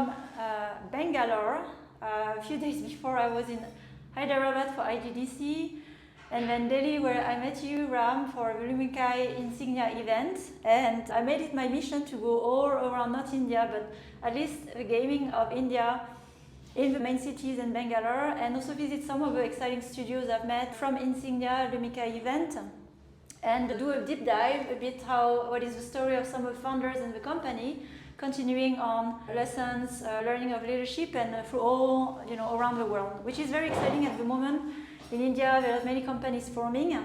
from Bangalore. A few days before I was in Hyderabad for IGDC, and then Delhi, where I met you, Ram, for the Lumikai Insignia event. And I made it my mission to go all around, not India, but at least the gaming of India in the main cities and Bangalore, and also visit some of the exciting studios I've met from Insignia Lumikai event, and do a deep dive a bit what is the story of some of the founders in the company, continuing on lessons, learning of leadership, and through all around the world, which is very exciting at the moment. In India, there are many companies forming,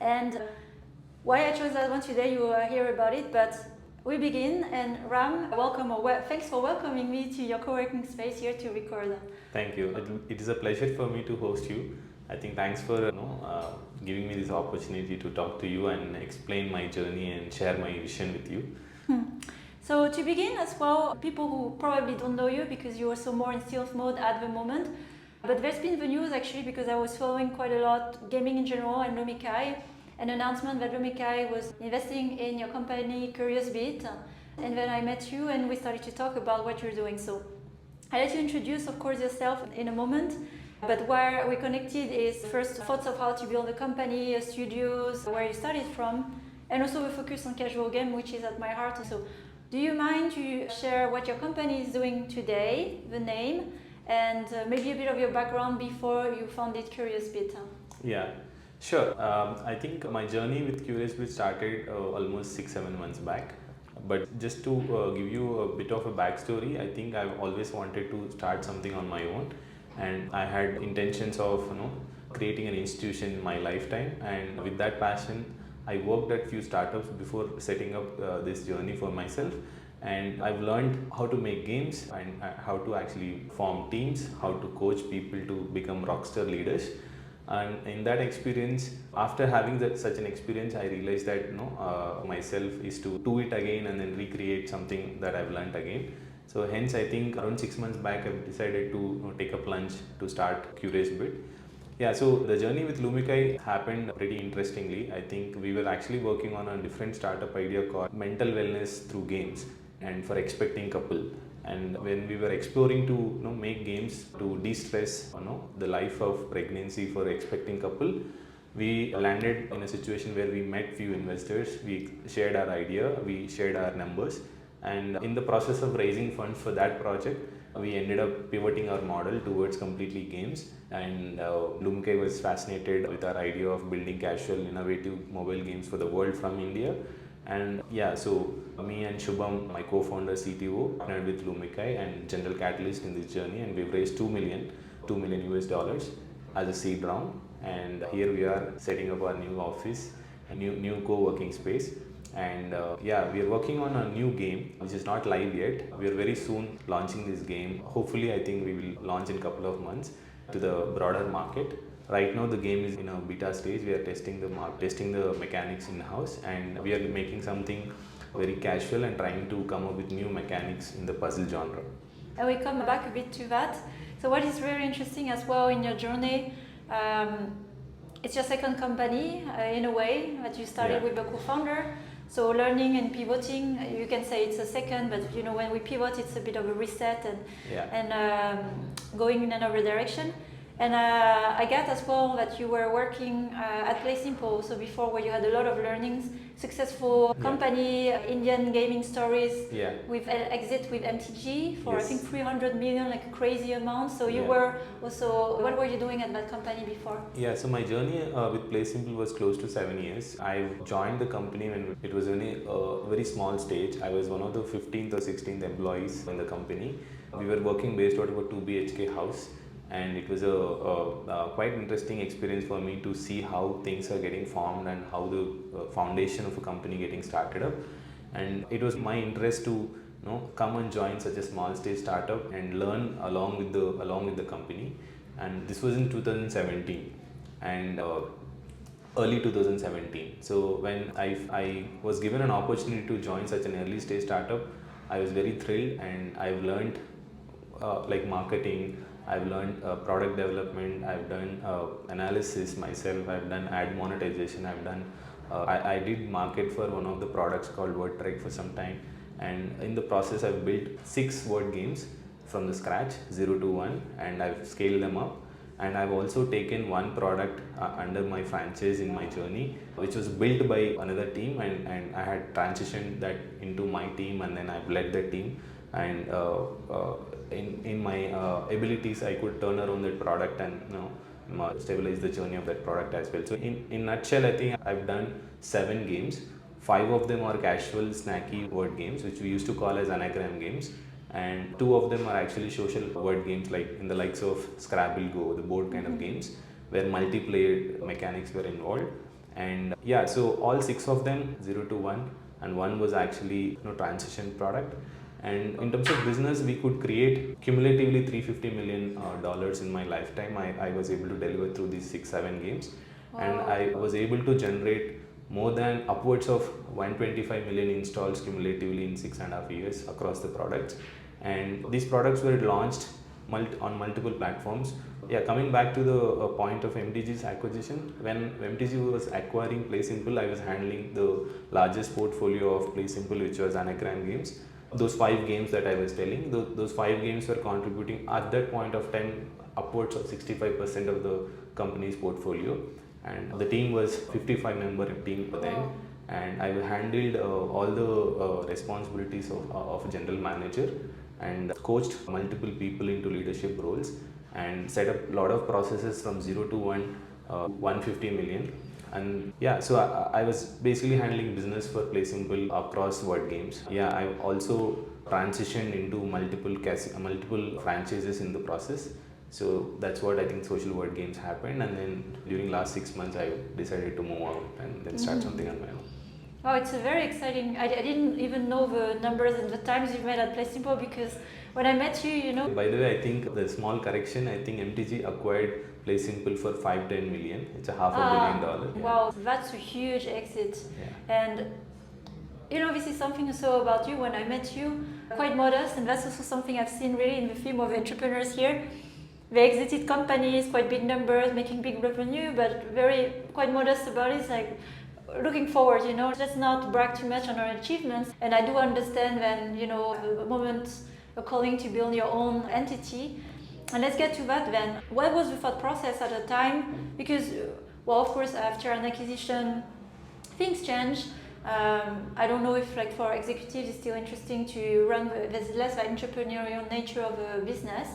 and why I chose that one today, you will hear about it, but we begin. And Ram, welcome, thanks for welcoming me to your co-working space here to record. Thank you. It is a pleasure for me to host you. I think thanks for giving me this opportunity to talk to you and explain my journey and share my vision with you. So to begin as well, people who probably don't know you because you are so more in stealth mode at the moment, but there's been the news actually because I was following quite a lot gaming in general and Lumikai, an announcement that Lumikai was investing in your company QuriousBit, and then I met you and we started to talk about what you're doing. So I'll let you introduce, of course, yourself in a moment, but where we connected is first thoughts of how to build a company, studios, where you started from, and also the focus on casual game, which is at my heart. So do you mind to share what your company is doing today, the name, and maybe a bit of your background before you founded QuriousBit? Yeah, sure. I think my journey with QuriousBit started almost 6-7 months back. But just to give you a bit of a backstory, I think I've always wanted to start something on my own, and I had intentions of creating an institution in my lifetime. And with that passion, I worked at few startups before setting up this journey for myself. And I've learned how to make games and how to actually form teams, how to coach people to become rockstar leaders. And in that experience, after having such an experience, I realized that myself is to do it again and then recreate something that I've learned again. So hence, I think around 6 months back, I've decided to take a plunge to start QuriousBit. Yeah, so the journey with Lumikai happened pretty interestingly. I think we were actually working on a different startup idea called mental wellness through games and for expecting couple. And when we were exploring to make games to de-stress the life of pregnancy for expecting couple, we landed in a situation where we met few investors, we shared our idea, we shared our numbers, and in the process of raising funds for that project, we ended up pivoting our model towards completely games. And Lumikai was fascinated with our idea of building casual, innovative mobile games for the world from India. And yeah, so me and Shubham, my co-founder, CTO, partnered with Lumikai and general catalyst in this journey, and we've raised $2 million US as a seed round. And here we are setting up our new office, a new co-working space. And yeah, we are working on a new game which is not live yet. We are very soon launching this game. Hopefully, I think we will launch in a couple of months to the broader market. Right now the game is in a beta stage. We are testing the mechanics in-house, and we are making something very casual and trying to come up with new mechanics in the puzzle genre. And we come back a bit to that. So what is very interesting as well in your journey, it's your second company in a way that you started with a co-founder. So learning and pivoting, you can say it's a second, but when we pivot, it's a bit of a reset and going in another direction. And I get as well that you were working at Play Simple, so before, where you had a lot of learnings, successful company, Indian gaming stories, with exit with MTG for I think 300 million, like a crazy amount. So you were also, what were you doing at that company before? Yeah, so my journey with Play Simple was close to 7 years. I joined the company when it was only a very small stage. I was one of the 15th or 16th employees in the company. We were working based out of a 2 BHK house. And it was a quite interesting experience for me to see how things are getting formed and how the foundation of a company getting started up. And it was my interest to come and join such a small stage startup and learn along with the company. And this was in 2017 and early 2017. So when I was given an opportunity to join such an early stage startup, I was very thrilled, and I've learned like marketing. I've learned product development, I've done analysis myself, I've done ad monetization, I did market for one of the products called WordTrack for some time, and in the process I've built 6 word games from the scratch, 0 to 1, and I've scaled them up. And I've also taken one product under my franchise in my journey, which was built by another team, and I had transitioned that into my team, and then I've led the team. And in my abilities, I could turn around that product and stabilize the journey of that product as well. So in nutshell, I think I've done 7 games. 5 of them are casual, snacky word games, which we used to call as anagram games, and 2 of them are actually social word games, like in the likes of Scrabble Go, the board kind of games, where multiplayer mechanics were involved. And yeah, so all 6 of them, 0 to 1, and 1 was actually transition product. And in terms of business, we could create cumulatively $350 million in my lifetime. I was able to deliver through these 6-7 games. Wow. And I was able to generate more than upwards of 125 million installs cumulatively in 6.5 years across the products. And these products were launched on multiple platforms. Yeah, coming back to the point of MTG's acquisition, when MTG was acquiring PlaySimple, I was handling the largest portfolio of PlaySimple, which was anagram games. Those 5 games that I was telling, those 5 games were contributing at that point of time upwards of 65% of the company's portfolio. And the team was 55-member team then, and I handled all the responsibilities of general manager, and coached multiple people into leadership roles, and set up a lot of processes from 0 to 150 million. And yeah, so I was basically handling business for PlaySimple across word games. Yeah, I also transitioned into multiple franchises in the process. So that's what I think social word games happened, and then during last 6 months I decided to move out and then start something on my own. Oh, it's a very exciting. I didn't even know the numbers and the times you made at PlaySimple, because when I met you, By the way, I think the small correction, I think MTG acquired PlaySimple for $5-10 million. It's a $500 million. Wow, that's a huge exit. Yeah. And this is something I saw about you when I met you, quite modest, and that's also something I've seen really in the theme of entrepreneurs here. They exited companies, quite big numbers, making big revenue, but quite modest about it. It's like looking forward, let's not brag too much on our achievements. And I do understand when, the moment you're calling to build your own entity. And let's get to that then. What was the thought process at the time? Because, well, of course, after an acquisition, things change. I don't know if, for executives, it's still interesting to run. There's less entrepreneurial nature of a business.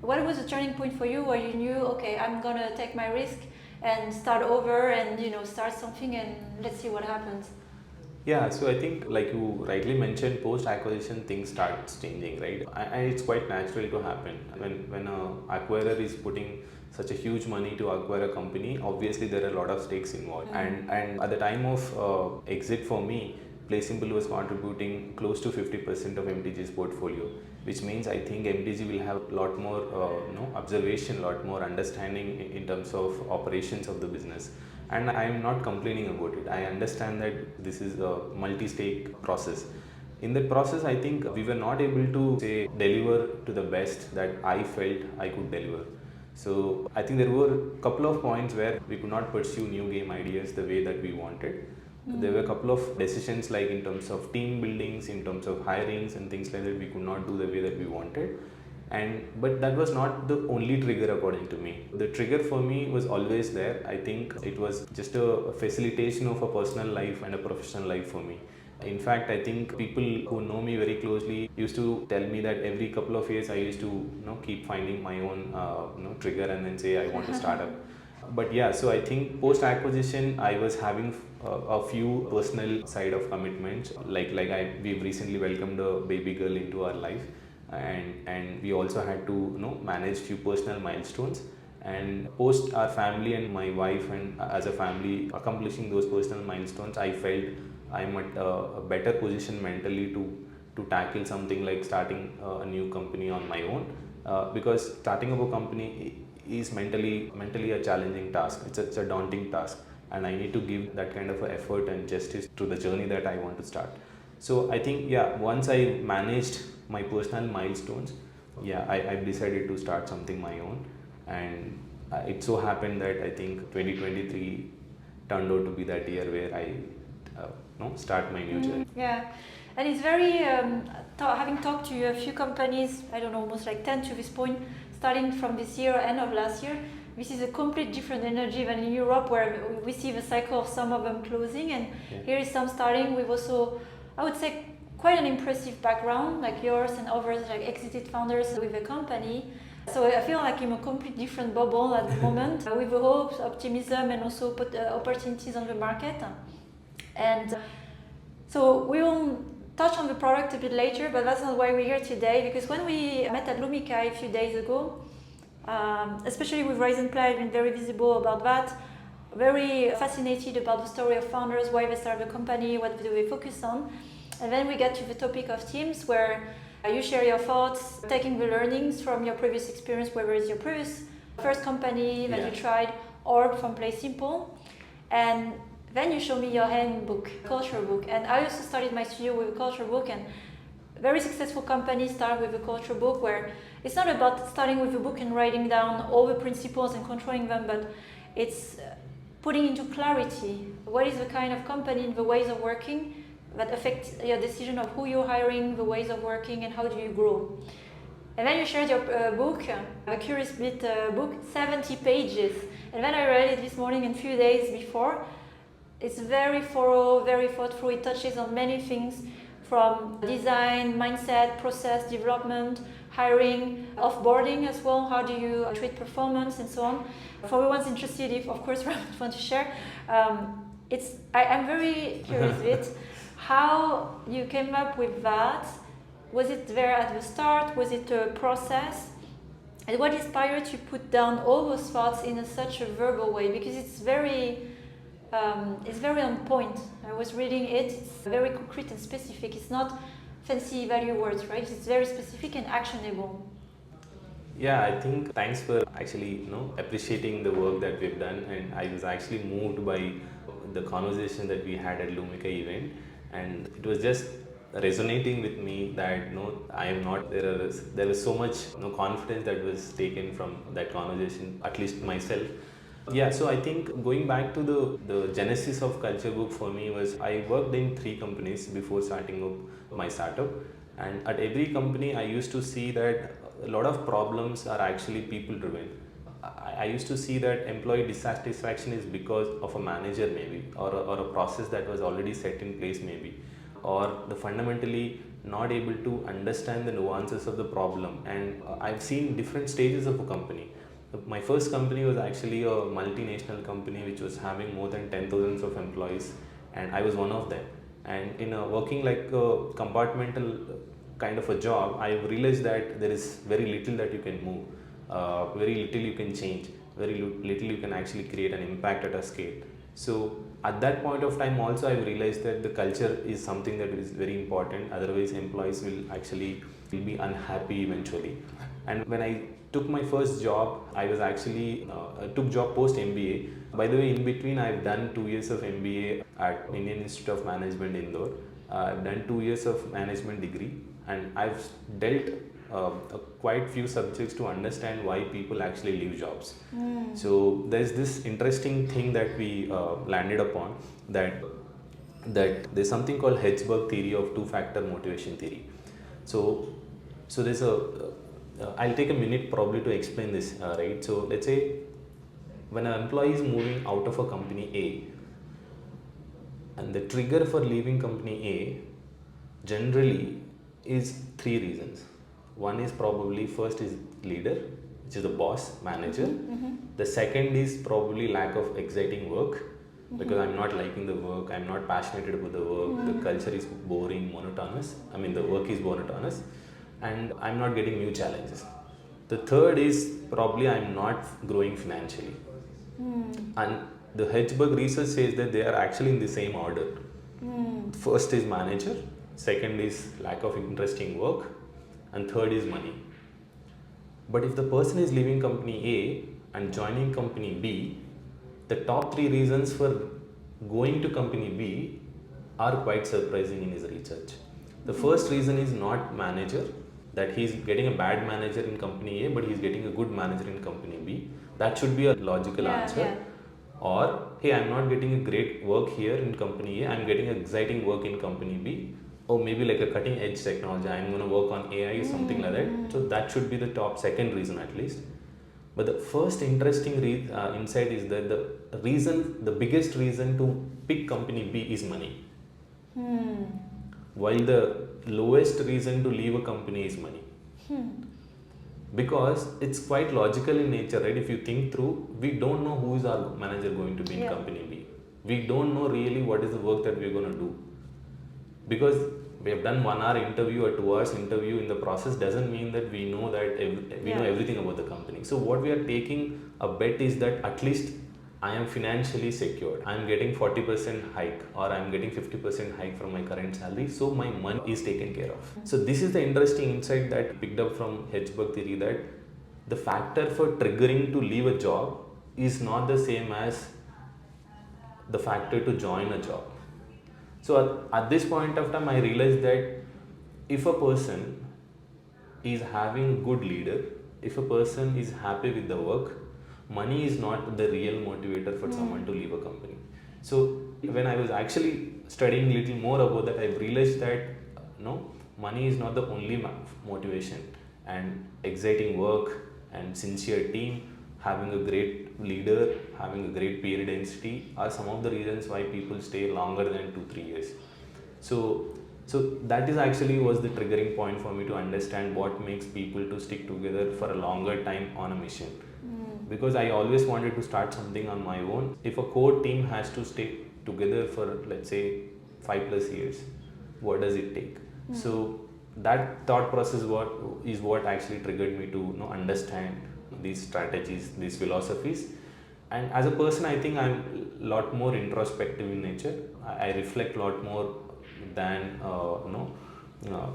What was the turning point for you where you knew, okay, I'm gonna take my risk and start over and start something, and let's see what happens? Yeah, so I think, like you rightly mentioned, post-acquisition things start changing, right? And it's quite natural to happen. When an acquirer is putting such a huge money to acquire a company, obviously there are a lot of stakes involved. And at the time of exit for me, PlaySimple was contributing close to 50% of MTG's portfolio, which means I think MTG will have a lot more observation, a lot more understanding in terms of operations of the business. And I am not complaining about it. I understand that this is a multi-stake process. In that process, I think we were not able to deliver to the best that I felt I could deliver. So I think there were a couple of points where we could not pursue new game ideas the way that we wanted. There were a couple of decisions, like in terms of team buildings, in terms of hirings and things like that, we could not do the way that we wanted. But that was not the only trigger according to me. The trigger for me was always there. I think it was just a facilitation of a personal life and a professional life for me. In fact, I think people who know me very closely used to tell me that every couple of years I used to keep finding my own trigger and then say I want to start up. But yeah, so I think post acquisition I was having a few personal side of commitments, we've recently welcomed a baby girl into our life, and we also had to manage few personal milestones. And post our family and my wife and as a family accomplishing those personal milestones, I felt I'm at a better position mentally to tackle something like starting a new company on my own, because starting up a company is mentally a challenging task. It's a daunting task, and I need to give that kind of effort and justice to the journey that I want to start. So I think once I managed my personal milestones, I decided to start something my own, and it so happened that I think 2023 turned out to be that year where I start my new journey. Yeah, And it's very, having talked to a few companies, I don't know, almost like 10 to this point, starting from this year, end of last year, this is a complete different energy than in Europe, where we see the cycle of some of them closing, and here is some starting with also, I would say, quite an impressive background, like yours and others, like exited founders with a company. So I feel like I'm a complete different bubble at the moment, with the hopes, optimism, and also put opportunities on the market. And so we will touch on the product a bit later, but that's not why we're here today, because when we met at Lumikai a few days ago, especially with Rise and Play, I've been very visible about that, very fascinated about the story of founders, why they started the company, what do they focus on. And then we get to the topic of teams, where you share your thoughts, taking the learnings from your previous experience, whether it's your previous first company that you tried, or from Play Simple. And then you show me your handbook, culture book. And I also started my studio with a culture book, and very successful companies start with a culture book, where it's not about starting with a book and writing down all the principles and controlling them, but it's putting into clarity what is the kind of company, the ways of working that affect your decision of who you're hiring, the ways of working, and how do you grow. And then you shared your book, a QuriousBit book, 70 pages. And then I read it this morning and a few days before. It's very thorough, very thoughtful. It touches on many things, from design, mindset, process, development, hiring, offboarding as well. How do you treat performance and so on. For everyone's interested, if of course Ram wants to share, I'm very curious with how you came up with that. Was it there at the start? Was it a process? And what inspired you to put down all those thoughts in such a verbal way? Because it's very on point. I was reading it. It's very concrete and specific. It's not fancy value words, right? It's very specific and actionable. Yeah, I think thanks for actually appreciating the work that we've done, and I was actually moved by the conversation that we had at Lumikai event, and it was just resonating with me that I am not there was so much confidence that was taken from that conversation, at least myself. Yeah, so I think going back to the genesis of culture book for me was, I worked in 3 companies before starting up my startup, and at every company I used to see that a lot of problems are actually people driven. I used to see that employee dissatisfaction is because of a manager maybe, or a process that was already set in place maybe, or the fundamentally not able to understand the nuances of the problem. And I've seen different stages of a company. My first company was actually a multinational company which was having more than 10,000 of employees, and I was one of them. And in working like a compartmental kind of a job, I realized that there is very little that you can move, very little you can change, very little you can actually create an impact at a scale. So at that point of time also, I realized that the culture is something that is very important, otherwise employees will be unhappy eventually. And when I took my first job, I was actually took job post MBA. By the way, in between I've done 2 years of MBA at Indian Institute of Management, Indore. I've done 2 years of management degree, and I've dealt quite few subjects to understand why people actually leave jobs. So there's this interesting thing that we landed upon, that there's something called Hedgeberg theory of 2-factor motivation theory. So there's I'll take a minute probably to explain this, right? So let's say when an employee is moving out of a company A, and the trigger for leaving company A generally is 3 reasons. One is probably, first is leader, which is the boss, manager. The second is probably lack of exciting work, because I'm not liking the work, I'm not passionate about the work, the culture is boring, monotonous. I mean, the work is monotonous, and I'm not getting new challenges. The third is probably I'm not growing financially. And the Hedgeberg research says that they are actually in the same order. First is manager, second is lack of interesting work, and third is money. But if the person is leaving company A and joining company B, the top 3 reasons for going to company B are quite surprising in his research. The first reason is not manager, that he's getting a bad manager in company A, but he's getting a good manager in company B. That should be a logical answer. Yeah. Or, hey, I'm not getting a great work here in company A, I'm getting exciting work in company B. or maybe like a cutting edge technology, I'm going to work on AI, something like that. So that should be the top second reason at least. But the first interesting insight is that the biggest reason to pick company B is money. While the lowest reason to leave a company is money. Because it's quite logical in nature, right? If you think through, we don't know who is our manager going to be in company B. We don't know really what is the work that we're going to do. Because we have done 1 hour interview or 2 hours interview in the process doesn't mean that we know that we know everything about the company. So what we are taking a bet is that at least I am financially secured. I am getting 40% hike or I am getting 50% hike from my current salary. So my money is taken care of. So this is the interesting insight that I picked up from Hedgeberg theory, that the factor for triggering to leave a job is not the same as the factor to join a job. So at this point of time, I realized that if a person is having good leader, if a person is happy with the work, money is not the real motivator for someone to leave a company. So when I was actually studying a little more about that, I realized that no, money is not the only motivation, and exciting work and sincere team, having a great leader, having a great peer density are some of the reasons why people stay longer than 2-3 years. So that is actually was the triggering point for me to understand what makes people to stick together for a longer time on a mission. Because I always wanted to start something on my own. If a core team has to stay together for, let's say, 5+ years, what does it take? So that thought process is what actually triggered me to understand these strategies, these philosophies. And as a person, I think I'm a lot more introspective in nature. I reflect a lot more than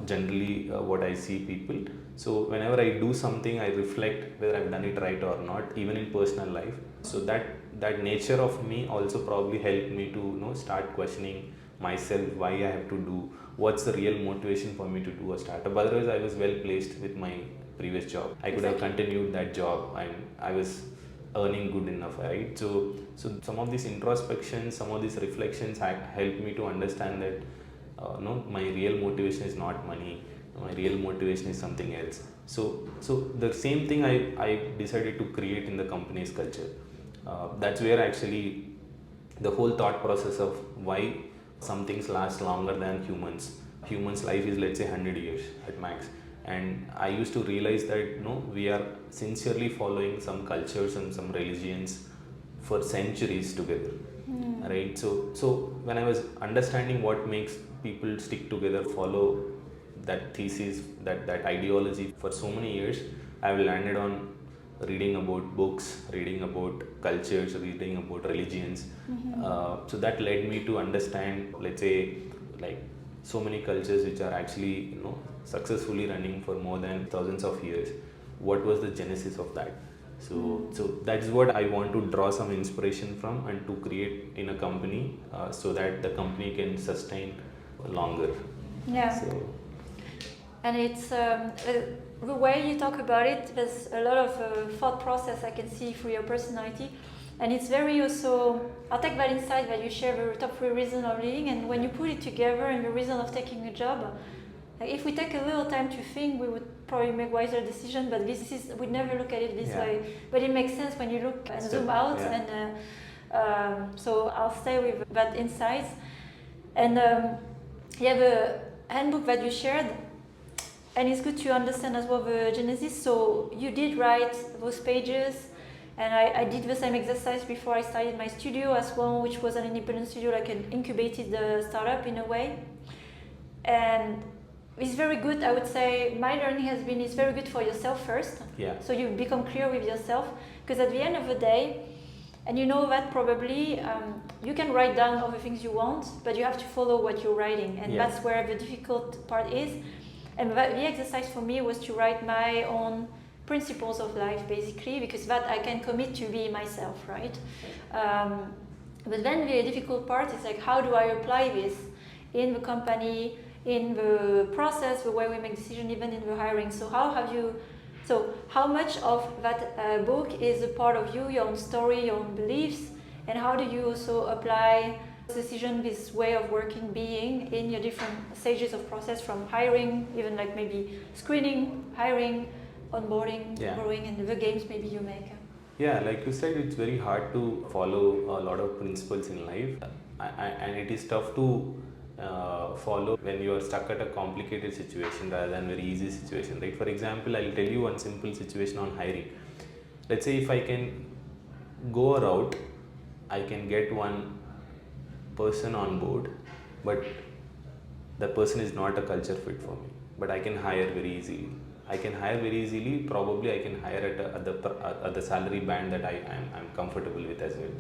generally what I see people. So whenever I do something, I reflect whether I've done it right or not, even in personal life. So that nature of me also probably helped me to start questioning myself, why I have to do, what's the real motivation for me to do a startup. Otherwise, I was well placed with my previous job. I could have continued that job and I was earning good enough, right? So some of these introspections, some of these reflections helped me to understand that my real motivation is not money, my real motivation is something else. So the same thing I decided to create in the company's culture. That's where actually the whole thought process of why some things last longer than humans. Humans' life is, let's say, 100 years at max. And I used to realize that we are sincerely following some cultures and some religions for centuries together, right? So when I was understanding what makes people stick together, follow that thesis, that ideology for so many years, I've landed on reading about books, reading about cultures, reading about religions. So that led me to understand, let's say, like so many cultures which are actually successfully running for more than thousands of years. What was the genesis of that? So that is what I want to draw some inspiration from and to create in a company, so that the company can sustain longer. Yeah. So, and it's the way you talk about it, there's a lot of thought process I can see through your personality. And it's very also, I'll take that insight that you share the top 3 reasons of leaving, and when you put it together and the reason of taking a job, like if we take a little time to think, we would probably make wiser decisions, but we never look at it this way. But it makes sense when you look and zoom out, and so I'll stay with that insight. And you have a handbook that you shared, and it's good to understand as well the genesis. So you did write those pages, and I did the same exercise before I started my studio as well, which was an independent studio, like an incubated startup in a way. And it's very good, I would say. My learning has been it's very good for yourself first. So you become clear with yourself, because at the end of the day, and you know that probably you can write down all the things you want, but you have to follow what you're writing, and that's where the difficult part is. And the exercise for me was to write my own principles of life, basically, because that I can commit to be myself, right? But then the difficult part is like, how do I apply this in the company, in the process, the way we make decisions, even in the hiring? So how much of that book is a part of you, your own story, your own beliefs, And how do you also apply decision, this way of working, being in your different stages of process, from hiring, even like maybe screening, hiring, onboarding, growing, and the games maybe you make? Yeah, like you said, it's very hard to follow a lot of principles in life, and it is tough to follow when you are stuck at a complicated situation rather than very easy situation, right? For example, I'll tell you one simple situation on hiring. Let's say if I can go a route, I can get one person on board, but the person is not a culture fit for me, but I can hire very easily. Probably I can hire at the salary band that I'm comfortable with as well.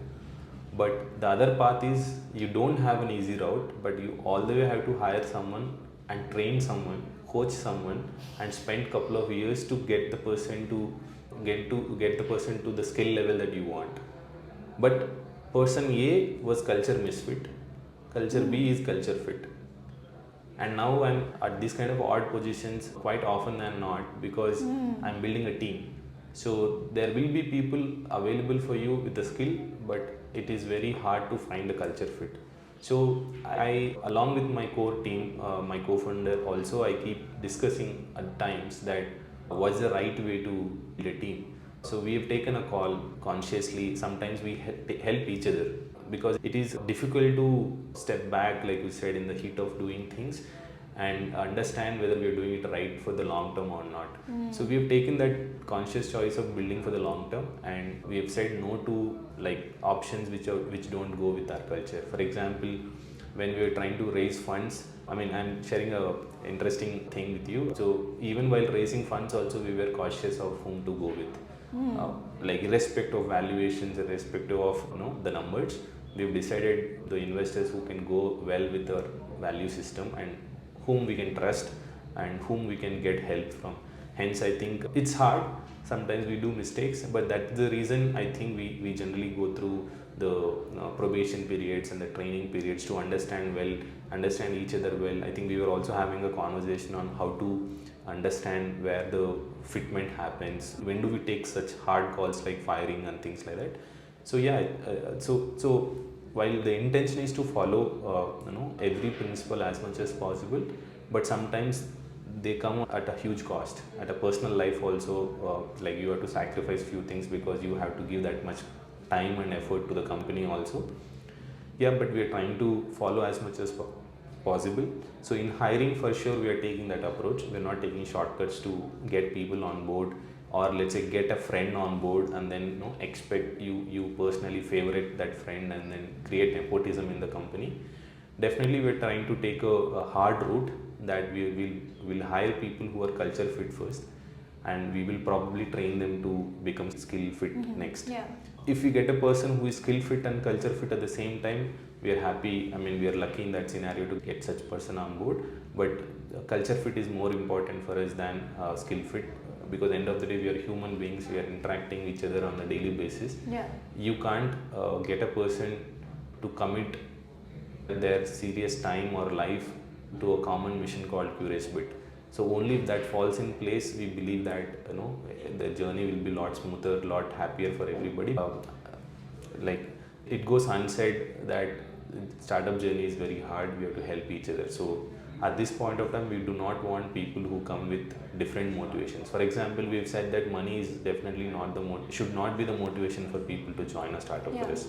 But the other path is you don't have an easy route, but you all the way have to hire someone and train someone, coach someone, and spend couple of years to get the person to the skill level that you want. But person A was culture misfit, culture B is culture fit. And now I'm at these kind of odd positions quite often than not, because I'm building a team. So there will be people available for you with the skill, but it is very hard to find the culture fit. So I, along with my core team, my co-founder also, I keep discussing at times that what's the right way to build a team. So we have taken a call consciously. Sometimes we help each other, because it is difficult to step back, like you said, in the heat of doing things and understand whether we are doing it right for the long term or not. So we have taken that conscious choice of building for the long term, and we have said no to like options which don't go with our culture. For example, when we were trying to raise funds, I mean, I'm sharing a interesting thing with you. So even while raising funds also, we were cautious of whom to go with. Like irrespective of valuations, irrespective of the numbers, we've decided the investors who can go well with our value system and whom we can trust and whom we can get help from. Hence, I think it's hard. Sometimes we do mistakes, but that's the reason I think we generally go through the probation periods and the training periods to understand each other well. I think we were also having a conversation on how to understand where the fitment happens. When do we take such hard calls like firing and things like that? So yeah, so while the intention is to follow every principle as much as possible, but sometimes they come at a huge cost, at a personal life also. Like you have to sacrifice few things because you have to give that much time and effort to the company also. Yeah, but we are trying to follow as much as possible. So in hiring, for sure we are taking that approach. We are not taking shortcuts to get people on board, or let's say get a friend on board and then expect you personally favorite that friend and then create nepotism in the company. Definitely we are trying to take a hard route, that we will hire people who are culture fit first, and we will probably train them to become skill fit next. Yeah. If we get a person who is skill fit and culture fit at the same time, we are happy. I mean, we are lucky in that scenario to get such person on board. But culture fit is more important for us than skill fit, because end of the day we are human beings. We are interacting with each other on a daily basis. Yeah. You can't get a person to commit their serious time or life to a common mission called QuriousBit. So only if that falls in place, we believe that the journey will be a lot smoother, lot happier for everybody. Like it goes unsaid that startup journey is very hard. We have to help each other. So at this point of time, we do not want people who come with different motivations. For example, we have said that money is definitely not should not be the motivation for people to join a startup for us.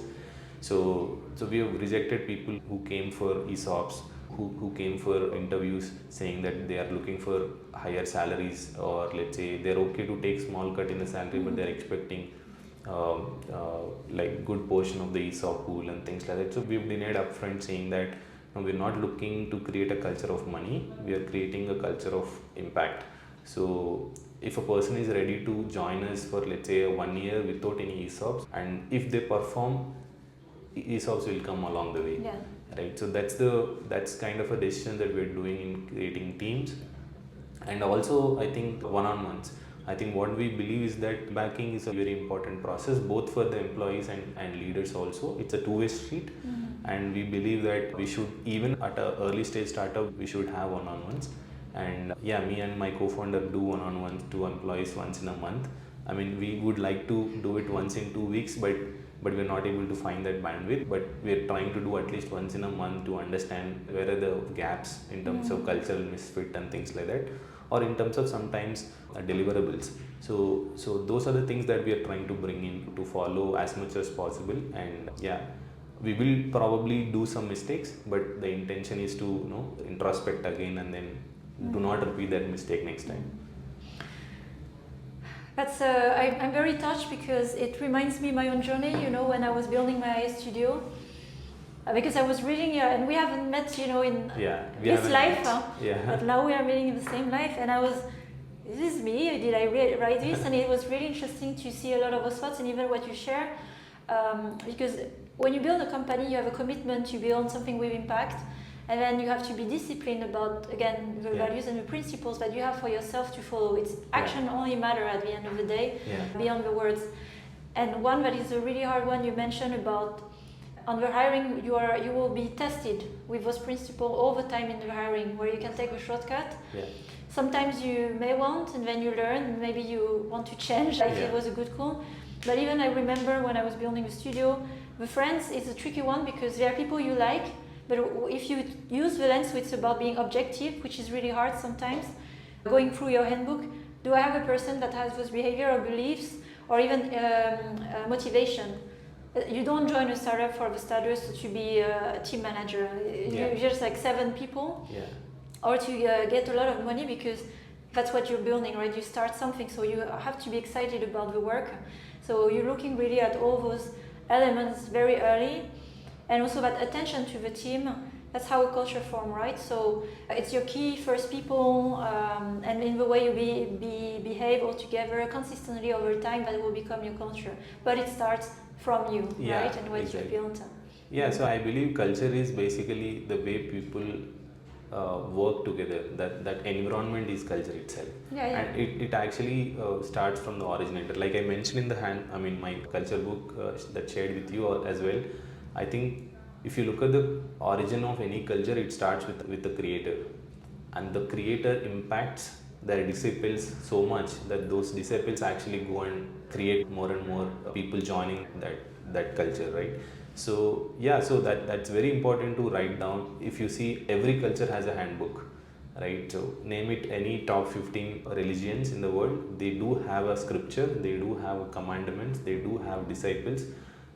So we have rejected people who came for ESOPs, who came for interviews saying that they are looking for higher salaries, or let's say they're okay to take small cut in the salary, but they're expecting like good portion of the ESOP pool and things like that. So we've denied upfront, saying that we're not looking to create a culture of money, we are creating a culture of impact. So if a person is ready to join us for let's say 1 year without any ESOPs, and if they perform, ESOPs will come along the way. Yeah. Right. So that's kind of a decision that we're doing in creating teams, and also I think one-on-ones. I think what we believe is that backing is a very important process, both for the employees and leaders also. It's a two-way street, and we believe that we should, even at an early stage startup, we should have one-on-ones. And yeah, me and my co-founder do one-on-ones to employees once in a month. I mean, we would like to do it once in 2 weeks, but but we're not able to find that bandwidth. But we're trying to do at least once in a month to understand where are the gaps in terms of cultural misfit and things like that, or in terms of sometimes deliverables. So those are the things that we are trying to bring in to follow as much as possible. And yeah, we will probably do some mistakes, but the intention is to introspect again and then do not repeat that mistake next time. That's I'm very touched because it reminds me my own journey. When I was building my studio, because I was reading, and we haven't met, in this life, but now we are meeting in the same life, and I was, this is me. Did I write this? And it was really interesting to see a lot of those thoughts and even what you share, because when you build a company, you have a commitment to build something with impact. And then you have to be disciplined about, again, the values and the principles that you have for yourself to follow. It's action only matter at the end of the day, beyond the words. And one that is a really hard one you mentioned about, on the hiring, you will be tested with those principles all the time in the hiring, where you can take a shortcut. Sometimes you may want, and then you learn, and maybe you want to change if it was a good call. But even I remember when I was building a studio, the friends is a tricky one because there are people you like, but if you use the lens, it's about being objective, which is really hard sometimes. Going through your handbook, do I have a person that has those behavior or beliefs, or even motivation? You don't join a startup for the starters to be a team manager. You're just like 7 people, or to get a lot of money, because that's what you're building, right? You start something, so you have to be excited about the work. So you're looking really at all those elements very early. And also that attention to the team, that's how a culture forms, right? So it's your key first people, and in the way you behave all together consistently over time, that will become your culture. But it starts from you, right? And what you build. Yeah, so I believe culture is basically the way people work together. That environment is culture itself. And it actually starts from the originator. Like I mentioned in my culture book that shared with you as well. I think if you look at the origin of any culture, it starts with the creator, and the creator impacts their disciples so much that those disciples actually go and create more and more people joining that culture, right? So that's very important to write down. If you see, every culture has a handbook, right? So name it any top 15 religions in the world, they do have a scripture, they do have commandments, they do have disciples.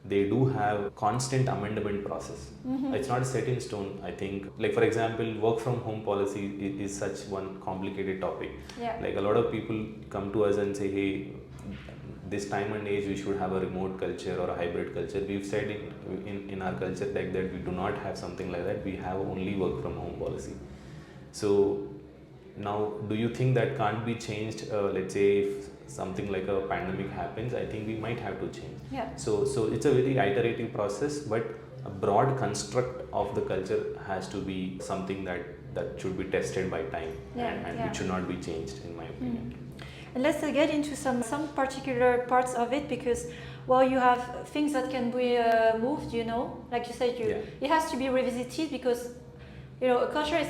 They do have constant amendment process. It's not set in stone. I think, like for example, work from home policy is such one complicated topic. Like a lot of people come to us and say, hey, this time and age we should have a remote culture or a hybrid culture. We've said in our culture like that we do not have something like that. We have only work from home policy. So now, do you think that can't be changed? Let's say if something like a pandemic happens, I think we might have to change. So it's a very iterative process, but a broad construct of the culture has to be something that should be tested by time, and it should not be changed, in my opinion. And let's get into some particular parts of it, because while you have things that can be moved, like you said, it has to be revisited, because a culture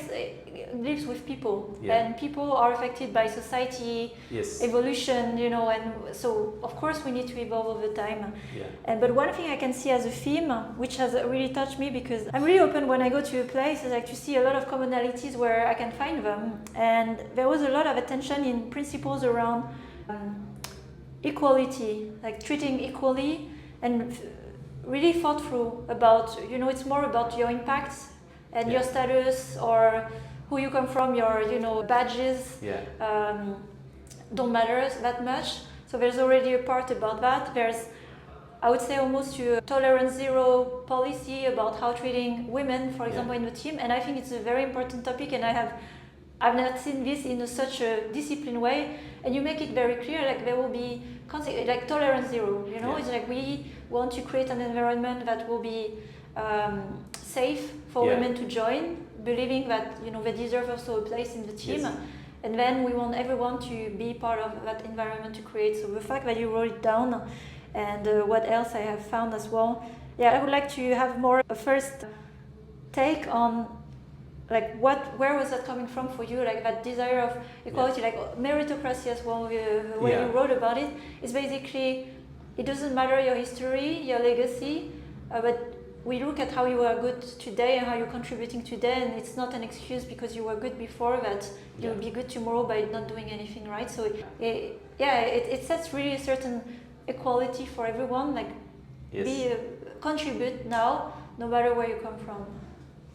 lives with people, and people are affected by society, evolution, and so of course we need to evolve over time. But one thing I can see as a theme, which has really touched me, because I'm really open when I go to a place, is like to see a lot of commonalities where I can find them, and there was a lot of attention in principles around equality, like treating equally, and really thought through about, it's more about your impacts and your status, or who you come from, your badges don't matter that much. So there's already a part about that. There's, I would say, almost a tolerance zero policy about how treating women, for example, in the team. And I think it's a very important topic, and I've not seen this in such a disciplined way. And you make it very clear, like there will be like tolerance zero. It's like we want to create an environment that will be safe for women to join, believing that they deserve also a place in the team, and then we want everyone to be part of that environment to create. So the fact that you wrote it down, and what else I have found as well, I would like to have more a first take on like where was that coming from for you, like that desire of equality, like meritocracy as well, the way you wrote about it is basically it doesn't matter your history, your legacy, but we look at how you are good today and how you're contributing today, and it's not an excuse because you were good before that you'll be good tomorrow by not doing anything, right? So it sets really a certain equality for everyone, like contribute now no matter where you come from.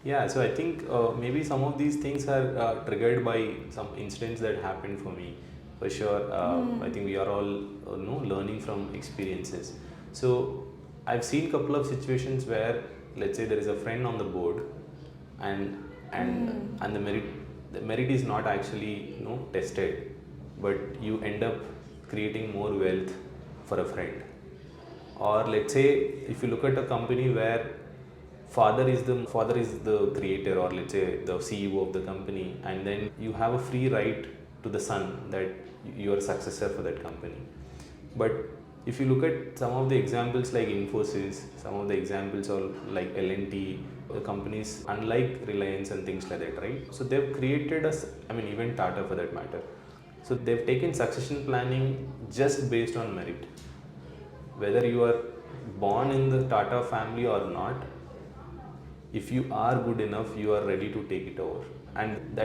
Yeah, so I think maybe some of these things are triggered by some incidents that happened for me. For sure, I think we are all learning from experiences. So I've seen a couple of situations where, let's say, there is a friend on the board, and the merit is not actually tested, but you end up creating more wealth for a friend. Or let's say if you look at a company where father is the creator, or let's say the CEO of the company, and then you have a free right to the son that you are a successor for that company. But if you look at some of the examples like Infosys, some of the examples are like L&T, the companies unlike Reliance and things like that, right? So they've created even Tata for that matter. So they've taken succession planning just based on merit. Whether you are born in the Tata family or not, if you are good enough, you are ready to take it over. And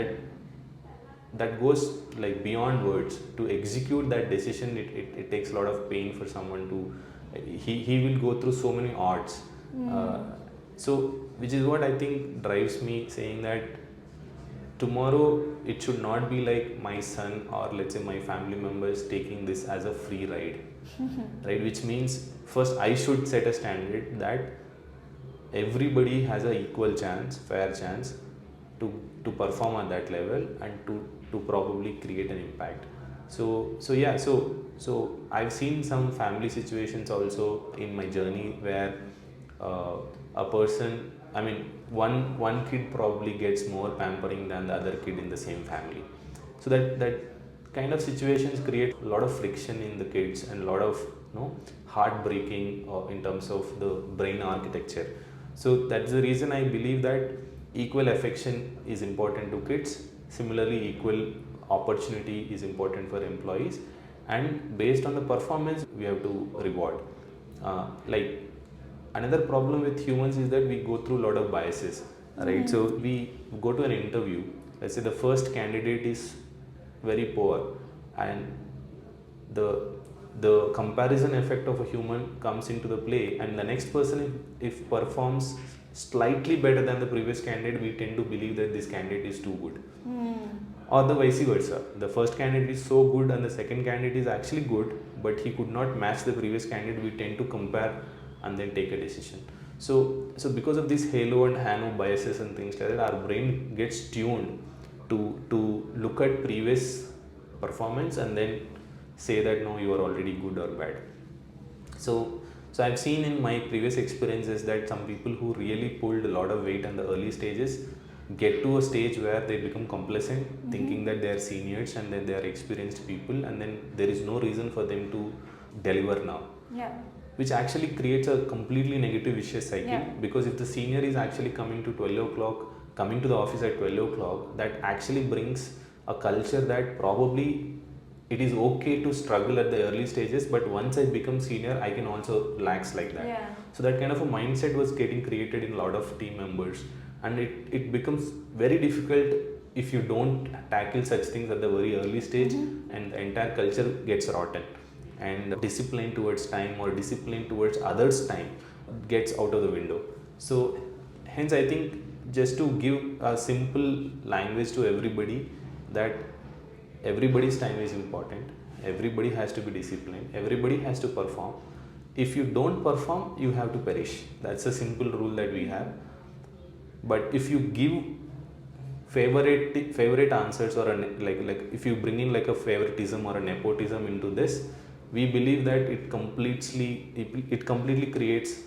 that goes like beyond words. To execute that decision, it takes a lot of pain for someone to, he will go through so many odds. So which is what I think drives me, saying that tomorrow it should not be like my son or let's say my family members taking this as a free ride. Right? Which means first I should set a standard that everybody has an equal chance, fair chance to perform at that level and to probably create an impact. So I've seen some family situations also in my journey where a person, one kid probably gets more pampering than the other kid in the same family. So that kind of situations create a lot of friction in the kids and a lot of heartbreaking in terms of the brain architecture. So that's the reason I believe that equal affection is important to kids. Similarly, equal opportunity is important for employees, and based on the performance we have to reward. Like another problem with humans is that we go through a lot of biases, right? So we go to an interview, let's say the first candidate is very poor, and the comparison effect of a human comes into the play, and the next person if performs slightly better than the previous candidate, we tend to believe that this candidate is too good. Or the vice versa, the first candidate is so good and the second candidate is actually good, but he could not match the previous candidate, we tend to compare and then take a decision. So because of this halo and halo biases and things like that, our brain gets tuned to look at previous performance and then say that no, you are already good or bad. So I've seen in my previous experiences that some people who really pulled a lot of weight in the early stages get to a stage where they become complacent, thinking that they are seniors and that they are experienced people, and then there is no reason for them to deliver now. Yeah. Which actually creates a completely negative vicious cycle, because if the senior is actually coming to 12 o'clock, coming to the office at 12 o'clock, that actually brings a culture that probably it is okay to struggle at the early stages, but once I become senior, I can also relax like that. Yeah. So that kind of a mindset was getting created in a lot of team members, and it becomes very difficult if you don't tackle such things at the very early stage, and the entire culture gets rotten, and discipline towards time or discipline towards others' time gets out of the window. So hence I think just to give a simple language to everybody, that everybody's time is important, everybody has to be disciplined, everybody has to perform. If you don't perform, you have to perish. That's a simple rule that we have. But if you give favorite answers, or like if you bring in like a favoritism or a nepotism into this, we believe that it completely creates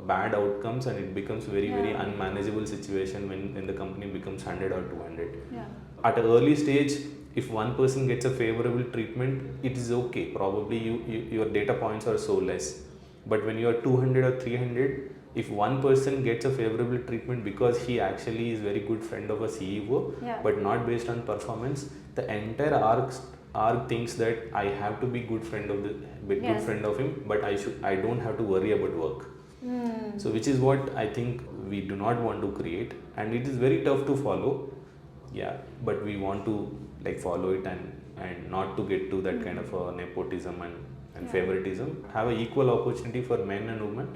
bad outcomes, and it becomes very unmanageable situation when the company becomes 100 or 200. At an early stage, if one person gets a favorable treatment, it is okay, probably your data points are so less. But when you are 200 or 300, if one person gets a favorable treatment because he actually is very good friend of a CEO, but not based on performance, the entire are things that I have to be good friend of Yes. him, but I don't have to worry about work. So which is what I think we do not want to create, and it is very tough to follow. Yeah, but we want to like follow it and not to get to that kind of nepotism and favoritism. Have an equal opportunity for men and women,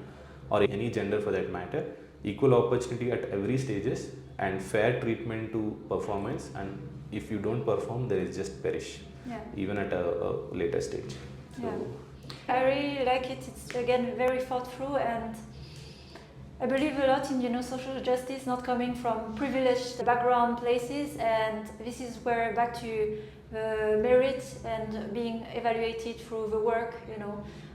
or any gender for that matter. Equal opportunity at every stages and fair treatment to performance. And if you don't perform, there is just perish. Yeah. Even at a later stage. So, I really like it. It's again very thought through, and I believe a lot in social justice not coming from privileged background places, and this is where back to merit and being evaluated through the work,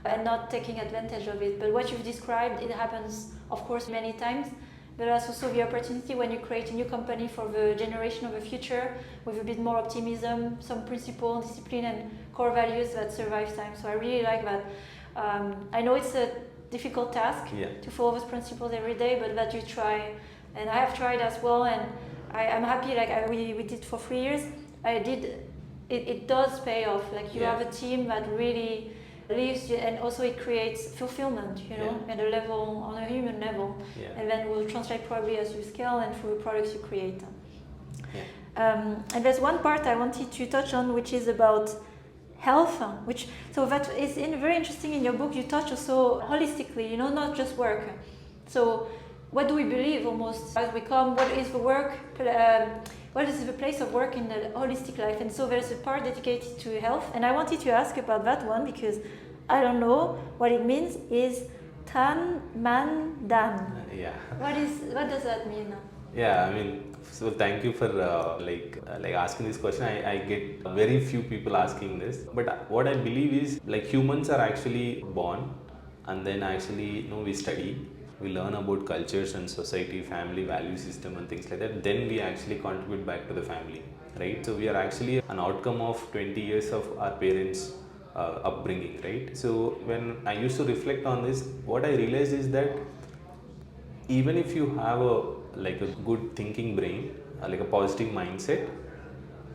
and not taking advantage of it. But what you've described, it happens of course many times. But there's also the opportunity when you create a new company for the generation of the future with a bit more optimism, some principle, discipline and core values that survive time. So I really like that. I know it's a difficult task to follow those principles every day, but that you try, and I have tried as well, and I'm happy. Like we did for 3 years. It does pay off. Like you have a team that really lives, and also it creates fulfillment, at a level, on a human level, and then will translate probably as you scale and through the products you create. And there's one part I wanted to touch on, which is about health, so that is very interesting in your book. You touch also holistically, not just work. So what do we believe almost as we come? What is the work? What is the place of work in the holistic life? And so there's a part dedicated to health, and I wanted to ask about that one because I don't know what it means. Is Tan Man Dan? Yeah. What does that mean? Yeah, I mean, so thank you for like asking this question. I get very few people asking this, but what I believe is like humans are actually born, and then actually we study, we learn about cultures and society, family, value system and things like that. Then we actually contribute back to the family, right? So we are actually an outcome of 20 years of our parents' upbringing, right? So when I used to reflect on this, what I realized is that even if you have a good thinking brain, like a positive mindset,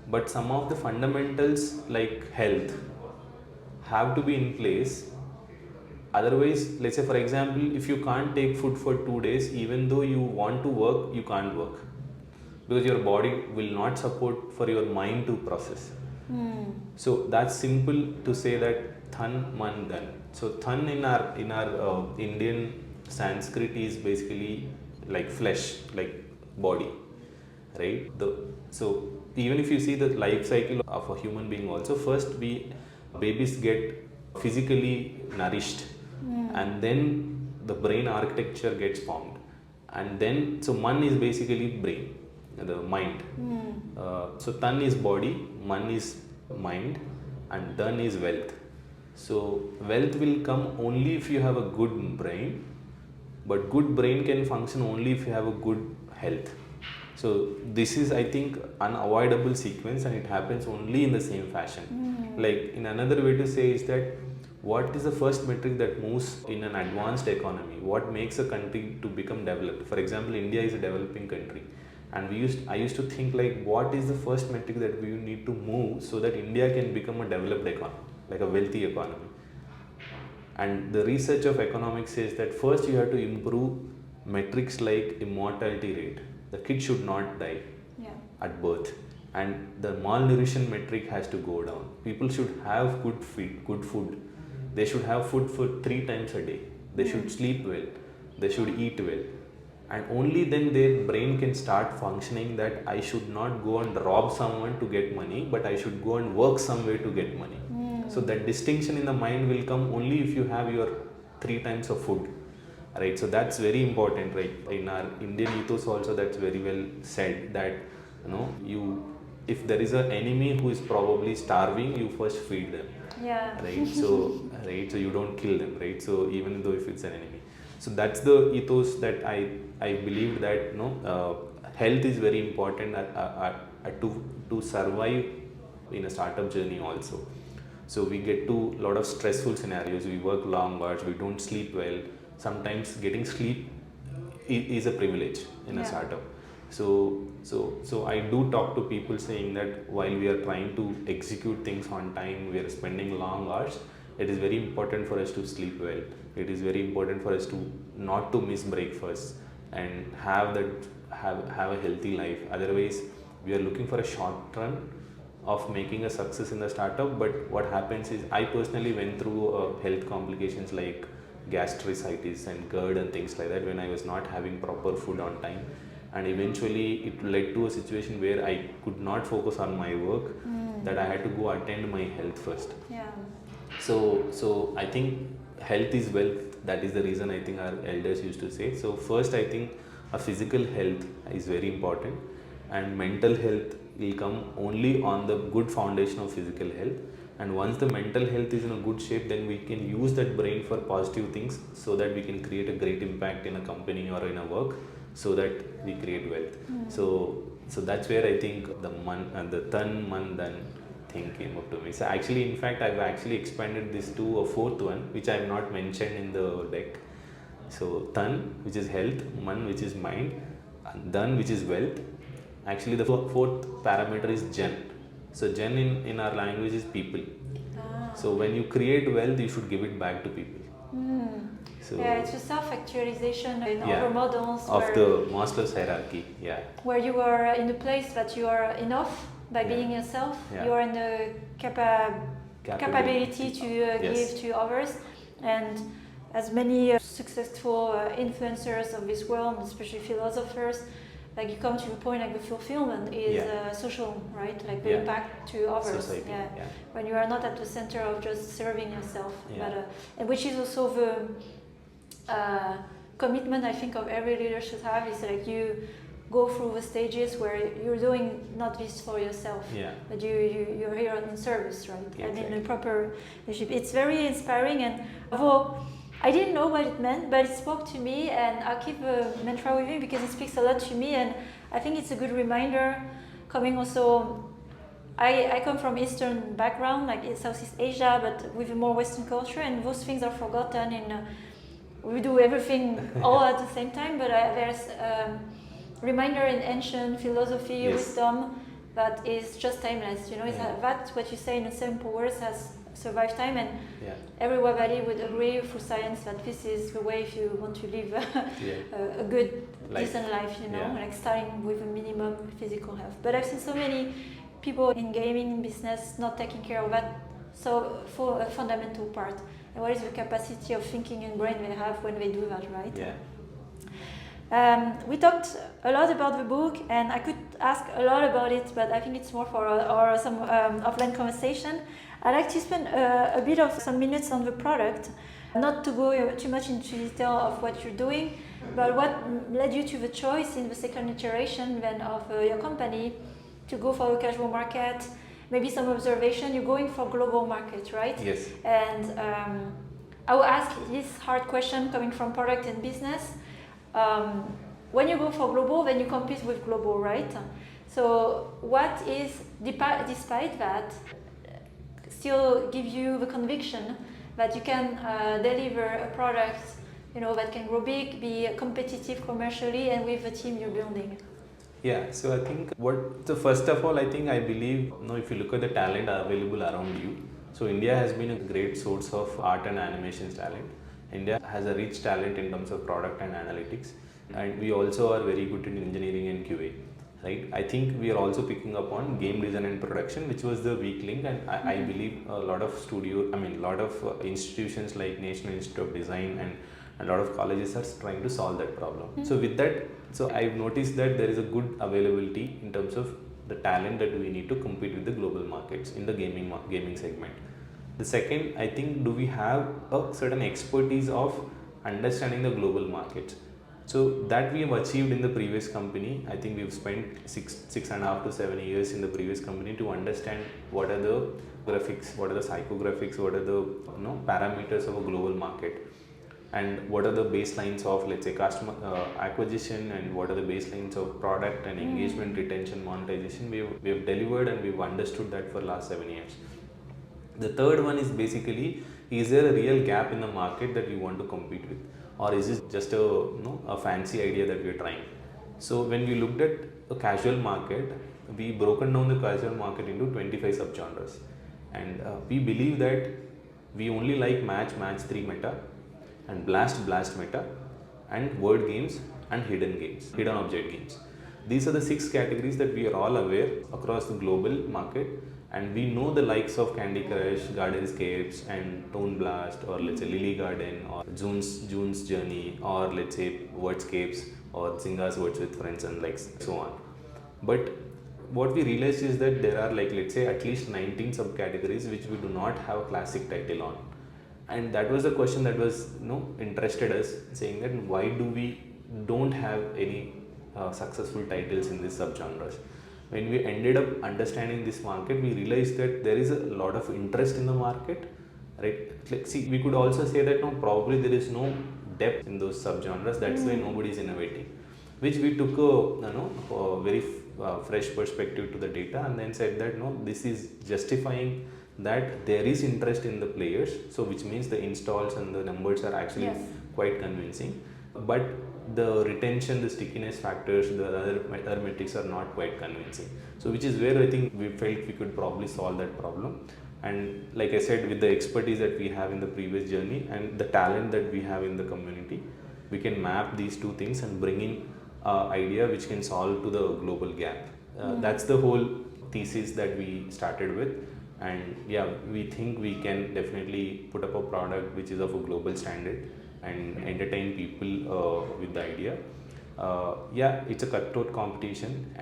but some of the fundamentals like health have to be in place. Otherwise, let's say for example, if you can't take food for 2 days, even though you want to work, you can't work because your body will not support for your mind to process. So that's simple to say that Than Man Dan. So Than in our Indian Sanskrit is basically like flesh, like body, right? So even if you see the life cycle of a human being also, first babies get physically nourished, and then the brain architecture gets formed, and then so Man is basically brain, the mind. So Tan is body, Man is mind, and Dan is wealth. So wealth will come only if you have a good brain, but good brain can function only if you have a good health. So this is, I think, unavoidable sequence, and it happens only in the same fashion. Like in another way to say is that what is the first metric that moves in an advanced economy? What makes a country to become developed? For example, India is a developing country, and I used to think like, what is the first metric that we need to move so that India can become a developed economy, like a wealthy economy? And the research of economics says that first you have to improve metrics like immortality rate. The kid should not die at birth, and the malnutrition metric has to go down. People should have good food. They should have food for 3 times a day. They should sleep well. They should eat well. And only then their brain can start functioning that I should not go and rob someone to get money, but I should go and work somewhere to get money. So that distinction in the mind will come only if you have your 3 times of food, right? So that's very important, right? In our Indian ethos also, that's very well said that if there is an enemy who is probably starving, you first feed them, right? So you don't kill them, right? So even though if it's an enemy, so that's the ethos that I believe that health is very important to survive in a startup journey also. So we get to a lot of stressful scenarios. We work long hours, we don't sleep well. Sometimes getting sleep is a privilege in a startup. So I do talk to people saying that while we are trying to execute things on time, we are spending long hours. It is very important for us to sleep well. It is very important for us to not to miss breakfast and have a healthy life. Otherwise, we are looking for a short run of making a success in the startup. But what happens is, I personally went through health complications like gastritis and GERD and things like that when I was not having proper food on time, and eventually it led to a situation where I could not focus on my work, that I had to go attend my health first. Yeah. So I think health is wealth. That is the reason I think our elders used to say. So first, I think a physical health is very important, and mental health will come only on the good foundation of physical health. And once the mental health is in a good shape, then we can use that brain for positive things, so that we can create a great impact in a company or in a work, so that we create wealth. So that's where I think the tan man dan thing came up to me. So actually, in fact, I've actually expanded this to a fourth one, which I have not mentioned in the deck. So tan, which is health, man, which is mind, and dan, which is wealth. Actually, the fourth parameter is jan. So jan in our language is people. So when you create wealth, you should give it back to people. So yeah, it's a self-actualization in yeah, other models of the Maslow's hierarchy. Yeah. Where you are in the place that you are enough by being yourself. Yeah. You are in the capability to give to others. And as many successful influencers of this world, especially philosophers, like you come to a point like the fulfillment is social, right? Like the impact to others. Society. When you are not at the center of just serving yourself. But, and which is also the commitment I think of every leader should have, is like you go through the stages where you're doing not this for yourself, but you're here in service, right? And in a proper leadership. It's very inspiring, and although I didn't know what it meant, but it spoke to me, and I'll keep a mantra with me because it speaks a lot to me, and I think it's a good reminder. Coming also, I come from Eastern background, like in Southeast Asia, but with a more Western culture, and those things are forgotten. We do everything all at the same time, but there's reminder in ancient philosophy, wisdom, that is just timeless. You know, that's what you say in simple words has survived time, and everybody would agree through science that this is the way if you want to live a good, decent life. You know, like starting with a minimum physical health. But I've seen so many people in gaming business not taking care of that. So for a fundamental part, and what is the capacity of thinking and brain they have when they do that, right? We talked a lot about the book, and I could ask a lot about it, but I think it's more for some offline conversation. I'd like to spend a bit of some minutes on the product, not to go too much into detail of what you're doing, but what led you to the choice in the second iteration then of your company to go for a casual market. Maybe some observation, you're going for global market, right? Yes. And I will ask this hard question coming from product and business. When you go for global, then you compete with global, right? So what is, despite that, still give you the conviction that you can deliver a product, you know, that can grow big, be competitive commercially, and with the team you're building? Yeah, so I think first of all, I believe, you know, if you look at the talent available around you, so India has been a great source of art and animations talent. India has a rich talent in terms of product and analytics, and we also are very good in engineering and QA, right? I think we are also picking up on game design and production, which was the weak link, and I believe a lot of institutions like National Institute of Design and a lot of colleges are trying to solve that problem. So with that, I've noticed that there is a good availability in terms of the talent that we need to compete with the global markets in the gaming segment. The second, I think, do we have a certain expertise of understanding the global markets? So that we have achieved in the previous company. I think we've spent 6.5 to 7 years in the previous company to understand what are the graphics, what are the psychographics, what are the parameters of a global market, and what are the baselines of, let's say, customer acquisition, and what are the baselines of product and engagement, retention, monetization. We have delivered, and we've understood that for the last 7 years. The third one is basically, is there a real gap in the market that we want to compete with, or is it just a fancy idea that we are trying? So when we looked at a casual market, we broken down the casual market into 25 subgenres, and we believe that we only like match 3 meta, and blast meta, and word games and hidden object games. These are the 6 categories that we are all aware across the global market, and we know the likes of Candy Crush, Gardenscapes, and Tone Blast, or let's say Lily Garden, or June's Journey, or let's say Wordscapes, or Zynga's Words with Friends, and like so on. But what we realized is that there are, like, let's say at least 19 subcategories which we do not have a classic title on, and that was the question that was interested us, saying that why do we don't have any successful titles in these subgenres. When we ended up understanding this market, we realized that there is a lot of interest in the market, right? Like, see, we could also say that probably there is no depth in those subgenres, that's why nobody is innovating, which we took a very fresh perspective to the data, and then said that no, this is justifying that there is interest in the players, so which means the installs and the numbers are actually quite convincing, but the retention, the stickiness factors, the other metrics are not quite convincing. So which is where I think we felt we could probably solve that problem. And like I said, with the expertise that we have in the previous journey and the talent that we have in the community, we can map these two things and bring in idea which can solve to the global gap. That's the whole thesis that we started with. And yeah, we think we can definitely put up a product which is of a global standard and entertain people with the idea. Yeah, it's a cutthroat competition,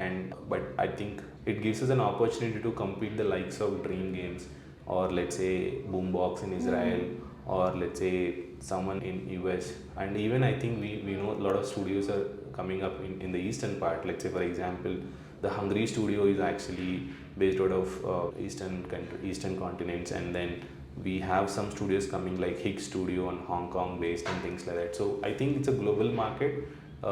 but I think it gives us an opportunity to compete the likes of Dream Games, or let's say Boombox in Israel, or let's say someone in US, and even I think we know a lot of studios are coming up in the eastern part. Let's say, for example, the Hungary studio is actually based out of eastern continents, and then we have some studios coming like Higgs Studio and Hong Kong based and things like that. So I think it's a global market. We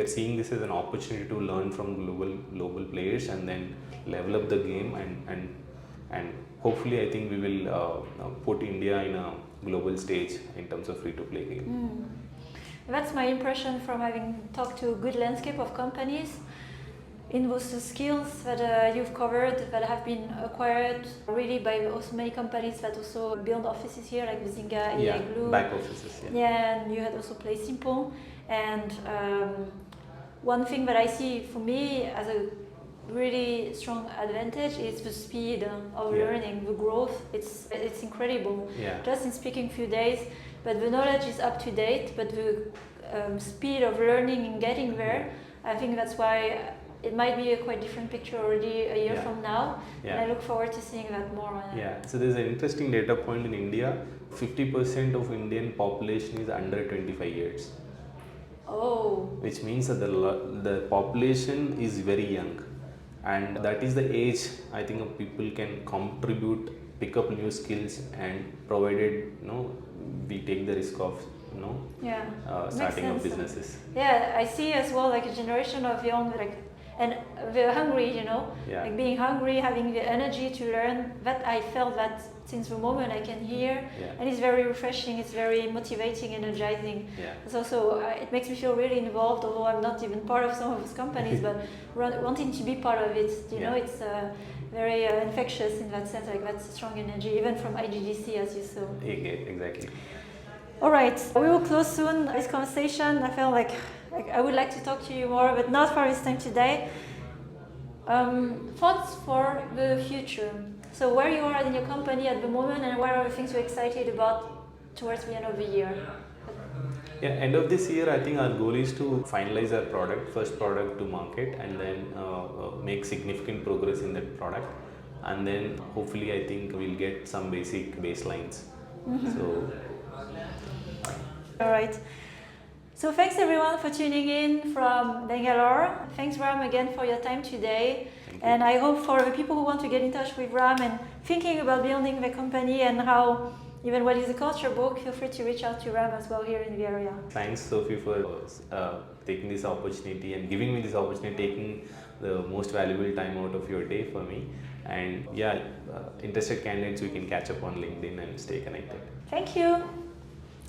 are seeing this as an opportunity to learn from global players and then level up the game, and hopefully I think we will put India in a global stage in terms of free-to-play game. That's my impression from having talked to a good landscape of companies. In those skills that you've covered, that have been acquired really by also many companies that also build offices here, like Zynga, Glue. Back offices. Yeah, and you had also Play Simple. And one thing that I see for me as a really strong advantage is the speed of learning, the growth. It's incredible. Just in speaking a few days, but the knowledge is up to date, but the speed of learning and getting there, I think that's why it might be a quite different picture already a year from now, and I look forward to seeing that more. So there's an interesting data point in India. 50% of Indian population is under 25 years. Oh. Which means that the population is very young, and that is the age I think people can contribute, pick up new skills, and provided we take the risk of starting up businesses. Yeah, I see as well like a generation of young and they're hungry, like being hungry, having the energy to learn. That I felt that since the moment I can hear, and it's very refreshing. It's very motivating, energizing. It's also it makes me feel really involved, although I'm not even part of some of those companies, but wanting to be part of it. It's very infectious in that sense. Like that's strong energy, even from IGDC, as you saw. Exactly. All right, we will close soon this conversation. I feel like I would like to talk to you more, but not for this time today. Thoughts for the future. So where you are in your company at the moment, and what are the things you're excited about towards the end of the year? End of this year, I think our goal is to finalize our first product to market, and then make significant progress in that product. And then hopefully I think we'll get some basic baselines. So. All right. So thanks everyone for tuning in from Bangalore. Thanks Ram again for your time today. And I hope for the people who want to get in touch with Ram and thinking about building the company and how, even what is a culture book, feel free to reach out to Ram as well here in the area. Thanks Sophie for taking this opportunity and giving me this opportunity, taking the most valuable time out of your day for me. And interested candidates, we can catch up on LinkedIn and stay connected. Thank you.